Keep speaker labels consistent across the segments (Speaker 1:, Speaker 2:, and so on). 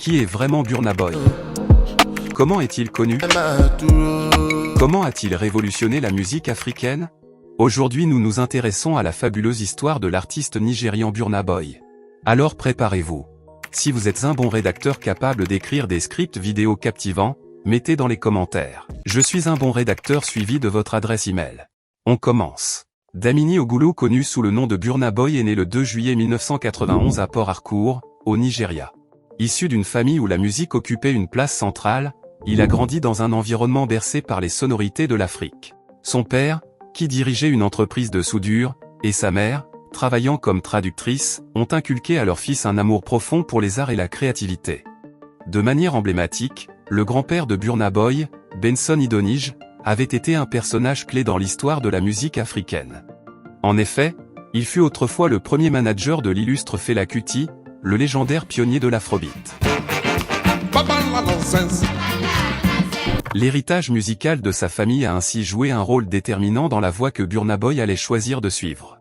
Speaker 1: Qui est vraiment Burna Boy? Comment est-il connu? Comment a-t-il révolutionné la musique africaine? Aujourd'hui nous nous intéressons à la fabuleuse histoire de l'artiste nigérian Burna Boy. Alors préparez-vous. Si vous êtes un bon rédacteur capable d'écrire des scripts vidéo captivants, mettez dans les commentaires. Je suis un bon rédacteur suivi de votre adresse email. On commence. Damini Ogulu, connu sous le nom de Burna Boy, est né le 2 juillet 1991 à Port Harcourt, au Nigeria. Issu d'une famille où la musique occupait une place centrale, il a grandi dans un environnement bercé par les sonorités de l'Afrique. Son père, qui dirigeait une entreprise de soudure, et sa mère, travaillant comme traductrice, ont inculqué à leur fils un amour profond pour les arts et la créativité. De manière emblématique, le grand-père de Burna Boy, Benson Idonige, avait été un personnage clé dans l'histoire de la musique africaine. En effet, il fut autrefois le premier manager de l'illustre Fela Kuti, le légendaire pionnier de l'afrobeat. L'héritage musical de sa famille a ainsi joué un rôle déterminant dans la voie que Burna Boy allait choisir de suivre.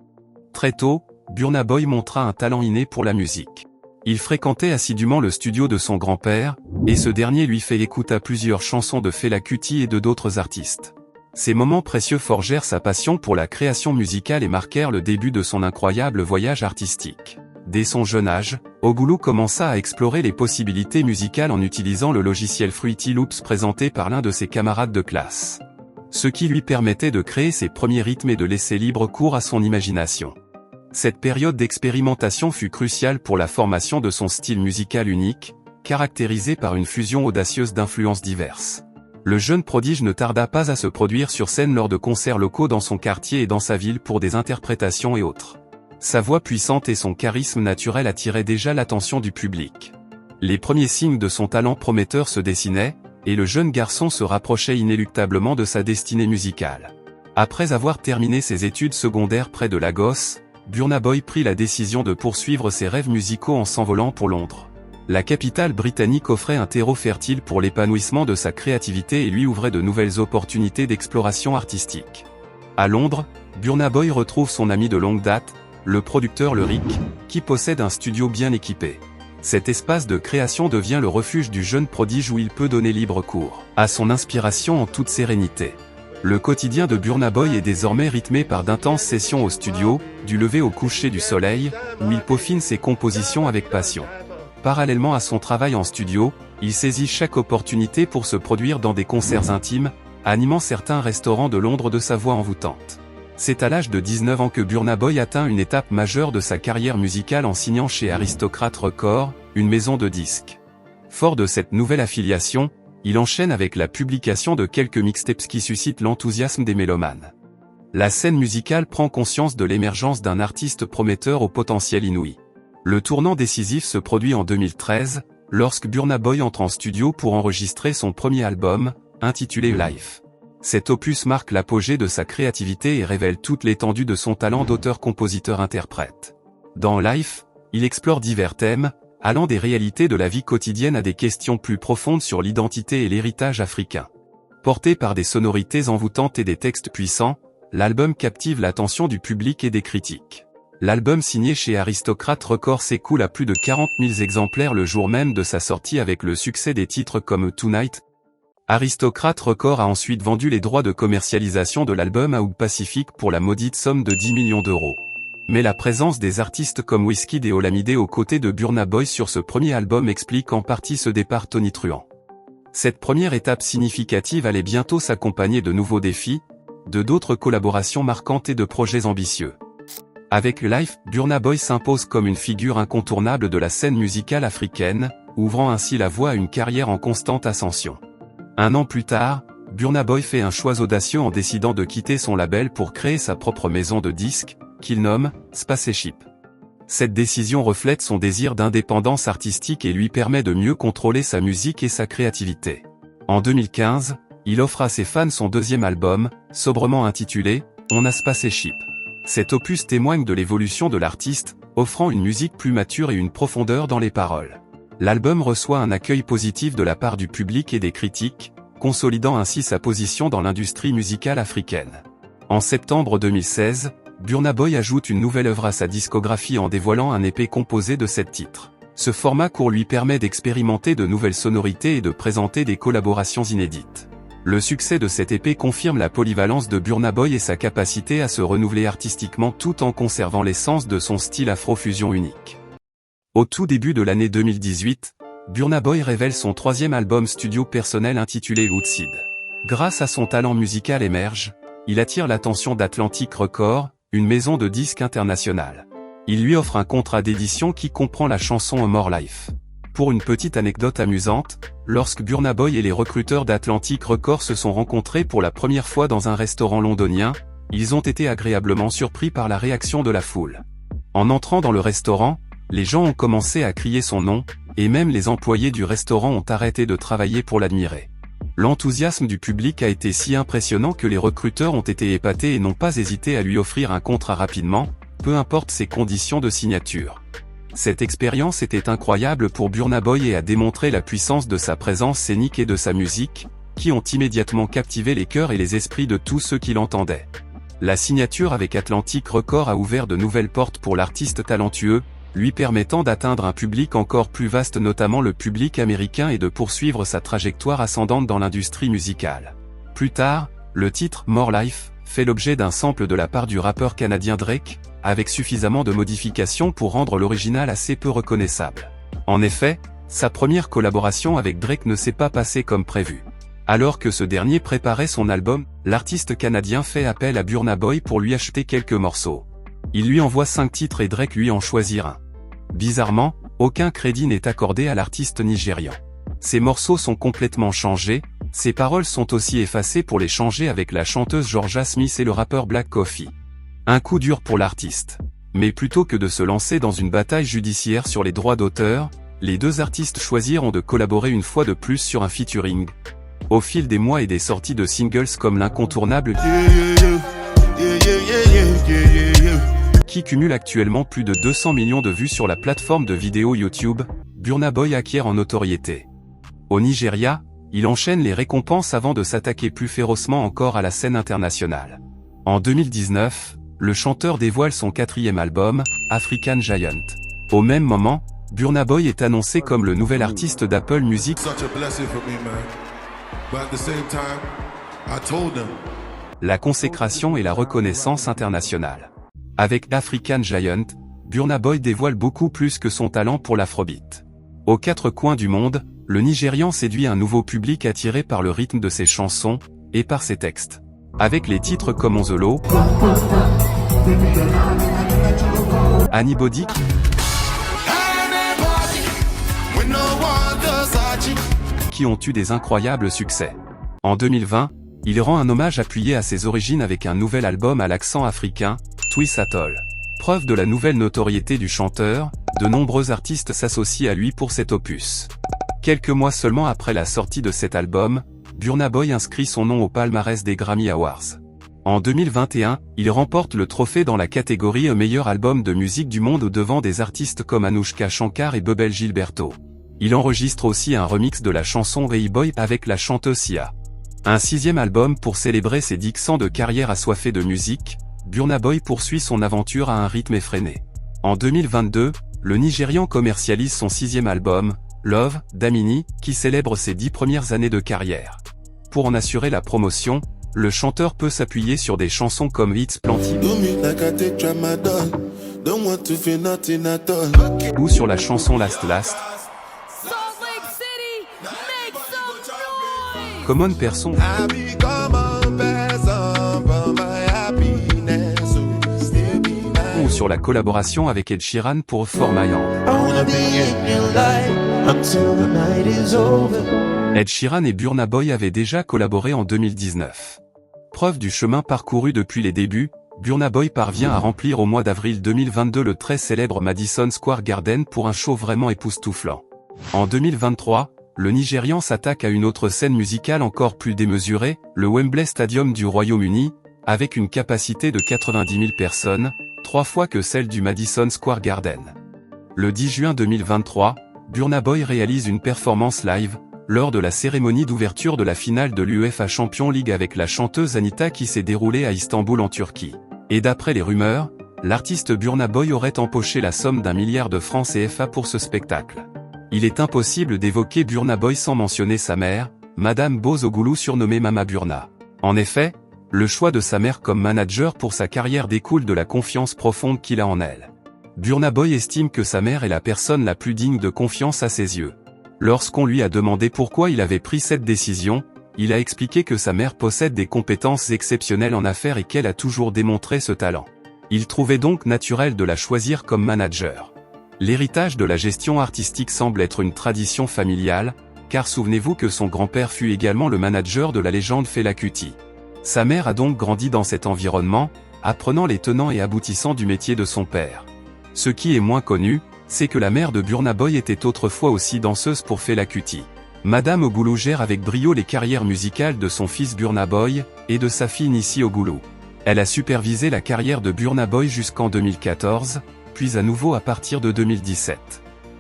Speaker 1: Très tôt, Burna Boy montra un talent inné pour la musique. Il fréquentait assidûment le studio de son grand-père, et ce dernier lui fait écouter plusieurs chansons de Fela Kuti et de d'autres artistes. Ces moments précieux forgèrent sa passion pour la création musicale et marquèrent le début de son incroyable voyage artistique. Dès son jeune âge, Ogulu commença à explorer les possibilités musicales en utilisant le logiciel Fruity Loops présenté par l'un de ses camarades de classe. Ce qui lui permettait de créer ses premiers rythmes et de laisser libre cours à son imagination. Cette période d'expérimentation fut cruciale pour la formation de son style musical unique, caractérisé par une fusion audacieuse d'influences diverses. Le jeune prodige ne tarda pas à se produire sur scène lors de concerts locaux dans son quartier et dans sa ville pour des interprétations et autres. Sa voix puissante et son charisme naturel attiraient déjà l'attention du public. Les premiers signes de son talent prometteur se dessinaient, et le jeune garçon se rapprochait inéluctablement de sa destinée musicale. Après avoir terminé ses études secondaires près de Lagos, Burna Boy prit la décision de poursuivre ses rêves musicaux en s'envolant pour Londres. La capitale britannique offrait un terreau fertile pour l'épanouissement de sa créativité et lui ouvrait de nouvelles opportunités d'exploration artistique. À Londres, Burna Boy retrouve son ami de longue date, le producteur Lyric, qui possède un studio bien équipé. Cet espace de création devient le refuge du jeune prodige où il peut donner libre cours à son inspiration en toute sérénité. Le quotidien de Burna Boy est désormais rythmé par d'intenses sessions au studio, du lever au coucher du soleil, où il peaufine ses compositions avec passion. Parallèlement à son travail en studio, il saisit chaque opportunité pour se produire dans des concerts intimes, animant certains restaurants de Londres de sa voix envoûtante. C'est à l'âge de 19 ans que Burna Boy atteint une étape majeure de sa carrière musicale en signant chez Aristocrat Records, une maison de disques. Fort de cette nouvelle affiliation, il enchaîne avec la publication de quelques mixtapes qui suscitent l'enthousiasme des mélomanes. La scène musicale prend conscience de l'émergence d'un artiste prometteur au potentiel inouï. Le tournant décisif se produit en 2013, lorsque Burna Boy entre en studio pour enregistrer son premier album, intitulé Life. Cet opus marque l'apogée de sa créativité et révèle toute l'étendue de son talent d'auteur-compositeur-interprète. Dans Life, il explore divers thèmes, allant des réalités de la vie quotidienne à des questions plus profondes sur l'identité et l'héritage africain. Porté par des sonorités envoûtantes et des textes puissants, l'album captive l'attention du public et des critiques. L'album signé chez Aristocrat Records s'écoule à plus de 40 000 exemplaires le jour même de sa sortie avec le succès des titres comme Tonight. Aristocrat Records a ensuite vendu les droits de commercialisation de l'album à Hugh Pacific pour la maudite somme de 10 millions d'euros. Mais la présence des artistes comme Wizkid et Olamide aux côtés de Burna Boy sur ce premier album explique en partie ce départ tonitruant. Cette première étape significative allait bientôt s'accompagner de nouveaux défis, de d'autres collaborations marquantes et de projets ambitieux. Avec Life, Burna Boy s'impose comme une figure incontournable de la scène musicale africaine, ouvrant ainsi la voie à une carrière en constante ascension. Un an plus tard, Burna Boy fait un choix audacieux en décidant de quitter son label pour créer sa propre maison de disques, qu'il nomme Spaceship. Cette décision reflète son désir d'indépendance artistique et lui permet de mieux contrôler sa musique et sa créativité. En 2015, il offre à ses fans son deuxième album, sobrement intitulé On a Spaceship. Cet opus témoigne de l'évolution de l'artiste, offrant une musique plus mature et une profondeur dans les paroles. L'album reçoit un accueil positif de la part du public et des critiques, consolidant ainsi sa position dans l'industrie musicale africaine. En septembre 2016, Burna Boy ajoute une nouvelle œuvre à sa discographie en dévoilant un EP composé de 7 titres. Ce format court lui permet d'expérimenter de nouvelles sonorités et de présenter des collaborations inédites. Le succès de cette EP confirme la polyvalence de Burna Boy et sa capacité à se renouveler artistiquement tout en conservant l'essence de son style afro-fusion unique. Au tout début de l'année 2018, Burna Boy révèle son 3e album studio personnel intitulé Woodseed. Grâce à son talent musical émerge, il attire l'attention d'Atlantic Records, une maison de disques internationale. Il lui offre un contrat d'édition qui comprend la chanson More Life. Pour une petite anecdote amusante, lorsque Burna Boy et les recruteurs d'Atlantic Records se sont rencontrés pour la première fois dans un restaurant londonien, ils ont été agréablement surpris par la réaction de la foule. En entrant dans le restaurant, les gens ont commencé à crier son nom, et même les employés du restaurant ont arrêté de travailler pour l'admirer. L'enthousiasme du public a été si impressionnant que les recruteurs ont été épatés et n'ont pas hésité à lui offrir un contrat rapidement, peu importe ses conditions de signature. Cette expérience était incroyable pour Burna Boy et a démontré la puissance de sa présence scénique et de sa musique, qui ont immédiatement captivé les cœurs et les esprits de tous ceux qui l'entendaient. La signature avec Atlantic Records a ouvert de nouvelles portes pour l'artiste talentueux, lui permettant d'atteindre un public encore plus vaste, notamment le public américain, et de poursuivre sa trajectoire ascendante dans l'industrie musicale. Plus tard, le titre More Life fait l'objet d'un sample de la part du rappeur canadien Drake, avec suffisamment de modifications pour rendre l'original assez peu reconnaissable. En effet, sa première collaboration avec Drake ne s'est pas passée comme prévu. Alors que ce dernier préparait son album, l'artiste canadien fait appel à Burna Boy pour lui acheter quelques morceaux. Il lui envoie 5 titres et Drake lui en choisit un. Bizarrement, aucun crédit n'est accordé à l'artiste nigérian. Ses morceaux sont complètement changés, ses paroles sont aussi effacées pour les changer avec la chanteuse Georgia Smith et le rappeur Black Coffee. Un coup dur pour l'artiste. Mais plutôt que de se lancer dans une bataille judiciaire sur les droits d'auteur, les deux artistes choisiront de collaborer une fois de plus sur un featuring. Au fil des mois et des sorties de singles comme l'incontournable qui cumule actuellement plus de 200 millions de vues sur la plateforme de vidéo YouTube, Burna Boy acquiert en notoriété. Au Nigeria, il enchaîne les récompenses avant de s'attaquer plus férocement encore à la scène internationale. En 2019, le chanteur dévoile son 4e album, African Giant. Au même moment, Burna Boy est annoncé comme le nouvel artiste d'Apple Music. La consécration et la reconnaissance internationale. Avec African Giant, Burna Boy dévoile beaucoup plus que son talent pour l'afrobeat. Aux 4 coins du monde, le Nigérian séduit un nouveau public attiré par le rythme de ses chansons, et par ses textes. Avec les titres comme On the Low, Anybody, qui ont eu des incroyables succès. En 2020, il rend un hommage appuyé à ses origines avec un nouvel album à l'accent africain, Twist Atoll. Preuve de la nouvelle notoriété du chanteur, de nombreux artistes s'associent à lui pour cet opus. Quelques mois seulement après la sortie de cet album, Burna Boy inscrit son nom au palmarès des Grammy Awards. En 2021, il remporte le trophée dans la catégorie meilleur album de musique du monde au-devant des artistes comme Anushka Shankar et Bebel Gilberto. Il enregistre aussi un remix de la chanson Hey Boy avec la chanteuse Sia. Un 6e album pour célébrer ses 10 ans de carrière assoiffée de musique, Burna Boy poursuit son aventure à un rythme effréné. En 2022, le Nigérian commercialise son 6e album, Love, Damini, qui célèbre ses 10 premières années de carrière. Pour en assurer la promotion, le chanteur peut s'appuyer sur des chansons comme It's Plenty ou sur la chanson Last Last. Common Person ou sur la collaboration avec Ed Sheeran pour For My Hand. Ed Sheeran et Burna Boy avaient déjà collaboré en 2019. Preuve du chemin parcouru depuis les débuts, Burna Boy parvient à remplir au mois d'avril 2022 le très célèbre Madison Square Garden pour un show vraiment époustouflant. En 2023, le Nigérian s'attaque à une autre scène musicale encore plus démesurée, le Wembley Stadium du Royaume-Uni, avec une capacité de 90 000 personnes, 3 fois que celle du Madison Square Garden. Le 10 juin 2023, Burna Boy réalise une performance live, lors de la cérémonie d'ouverture de la finale de l'UEFA Champions League avec la chanteuse Anita qui s'est déroulée à Istanbul en Turquie. Et d'après les rumeurs, l'artiste Burna Boy aurait empoché la somme d'1 milliard de francs CFA pour ce spectacle. Il est impossible d'évoquer Burna Boy sans mentionner sa mère, Madame Bozogulu surnommée Mama Burna. En effet, le choix de sa mère comme manager pour sa carrière découle de la confiance profonde qu'il a en elle. Burna Boy estime que sa mère est la personne la plus digne de confiance à ses yeux. Lorsqu'on lui a demandé pourquoi il avait pris cette décision, il a expliqué que sa mère possède des compétences exceptionnelles en affaires et qu'elle a toujours démontré ce talent. Il trouvait donc naturel de la choisir comme manager. L'héritage de la gestion artistique semble être une tradition familiale, car souvenez-vous que son grand-père fut également le manager de la légende Fela Kuti. Sa mère a donc grandi dans cet environnement, apprenant les tenants et aboutissants du métier de son père. Ce qui est moins connu, c'est que la mère de Burna Boy était autrefois aussi danseuse pour Fela Kuti. Madame Ogulu gère avec brio les carrières musicales de son fils Burna Boy, et de sa fille Nissi Ogulu. Elle a supervisé la carrière de Burna Boy jusqu'en 2014, puis à nouveau à partir de 2017.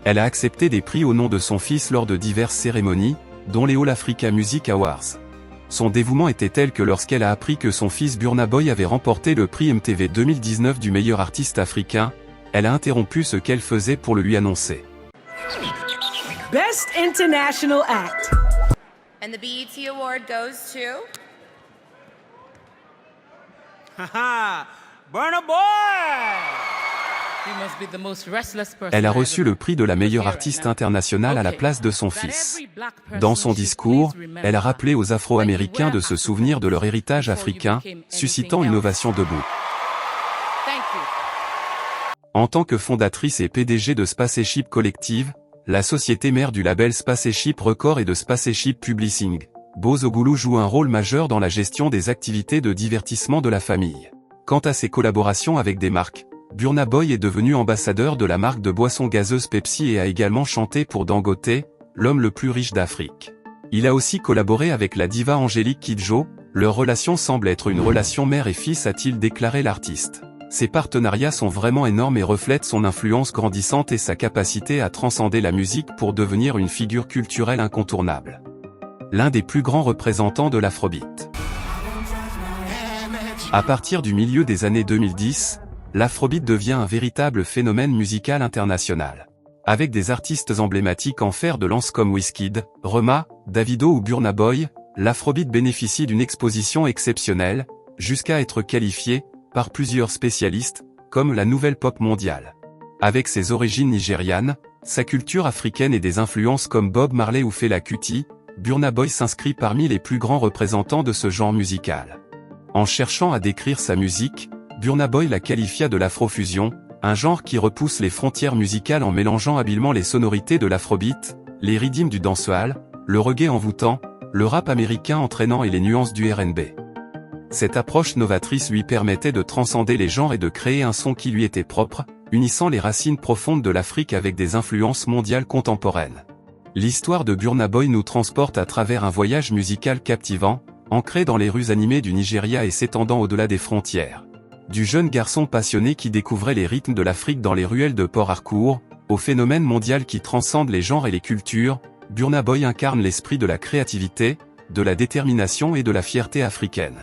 Speaker 1: Elle a accepté des prix au nom de son fils lors de diverses cérémonies, dont les All Africa Music Awards. Son dévouement était tel que lorsqu'elle a appris que son fils Burna Boy avait remporté le prix MTV 2019 du meilleur artiste africain, elle a interrompu ce qu'elle faisait pour le lui annoncer.
Speaker 2: Best International Act.
Speaker 3: And the BET Award goes to...
Speaker 4: Haha, Burna Boy!
Speaker 1: Elle a reçu le prix de la meilleure artiste internationale à la place de son fils. Dans son discours, elle a rappelé aux Afro-Américains de se souvenir de leur héritage africain, suscitant une ovation debout. En tant que fondatrice et PDG de Spaceship Collective, la société mère du label Spaceship Records et de Spaceship Publishing, Bozogulu joue un rôle majeur dans la gestion des activités de divertissement de la famille. Quant à ses collaborations avec des marques, Burna Boy est devenu ambassadeur de la marque de boissons gazeuses Pepsi et a également chanté pour Dangote, l'homme le plus riche d'Afrique. Il a aussi collaboré avec la diva Angélique Kidjo, leur relation semble être une relation mère et fils, a-t-il déclaré l'artiste. Ces partenariats sont vraiment énormes et reflètent son influence grandissante et sa capacité à transcender la musique pour devenir une figure culturelle incontournable. L'un des plus grands représentants de l'Afrobeat. À partir du milieu des années 2010, l'Afrobeat devient un véritable phénomène musical international. Avec des artistes emblématiques en fer de lance comme Wizkid, Rema, Davido ou Burna Boy, l'Afrobeat bénéficie d'une exposition exceptionnelle, jusqu'à être qualifiée, par plusieurs spécialistes, comme la nouvelle pop mondiale. Avec ses origines nigérianes, sa culture africaine et des influences comme Bob Marley ou Fela Kuti, Burna Boy s'inscrit parmi les plus grands représentants de ce genre musical. En cherchant à décrire sa musique, Burna Boy la qualifia de l'afrofusion, un genre qui repousse les frontières musicales en mélangeant habilement les sonorités de l'afrobeat, les rythmes du dancehall, le reggae envoûtant, le rap américain entraînant et les nuances du R&B. Cette approche novatrice lui permettait de transcender les genres et de créer un son qui lui était propre, unissant les racines profondes de l'Afrique avec des influences mondiales contemporaines. L'histoire de Burna Boy nous transporte à travers un voyage musical captivant, ancré dans les rues animées du Nigeria et s'étendant au-delà des frontières. Du jeune garçon passionné qui découvrait les rythmes de l'Afrique dans les ruelles de Port Harcourt, au phénomène mondial qui transcende les genres et les cultures, Burna Boy incarne l'esprit de la créativité, de la détermination et de la fierté africaine.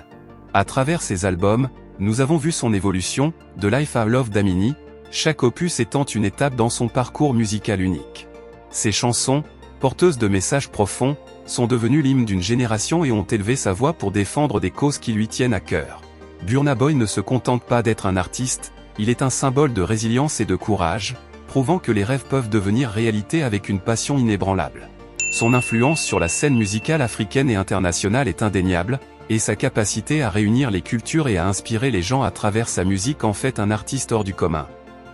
Speaker 1: À travers ses albums, nous avons vu son évolution, de Life I Love d'Amini, chaque opus étant une étape dans son parcours musical unique. Ses chansons, porteuses de messages profonds, sont devenues l'hymne d'une génération et ont élevé sa voix pour défendre des causes qui lui tiennent à cœur. Burna Boy ne se contente pas d'être un artiste, il est un symbole de résilience et de courage, prouvant que les rêves peuvent devenir réalité avec une passion inébranlable. Son influence sur la scène musicale africaine et internationale est indéniable, et sa capacité à réunir les cultures et à inspirer les gens à travers sa musique en fait un artiste hors du commun.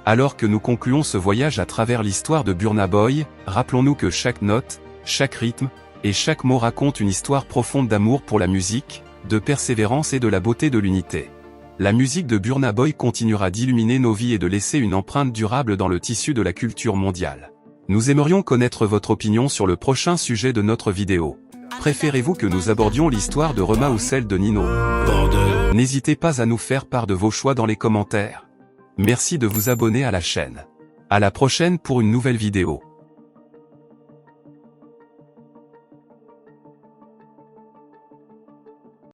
Speaker 1: Alors que nous concluons ce voyage à travers l'histoire de Burna Boy, rappelons-nous que chaque note, chaque rythme, et chaque mot raconte une histoire profonde d'amour pour la musique, de persévérance et de la beauté de l'unité. La musique de Burna Boy continuera d'illuminer nos vies et de laisser une empreinte durable dans le tissu de la culture mondiale. Nous aimerions connaître votre opinion sur le prochain sujet de notre vidéo. Préférez-vous que nous abordions l'histoire de Rema ou celle de Nino? N'hésitez pas à nous faire part de vos choix dans les commentaires. Merci de vous abonner à la chaîne. À la prochaine pour une nouvelle vidéo.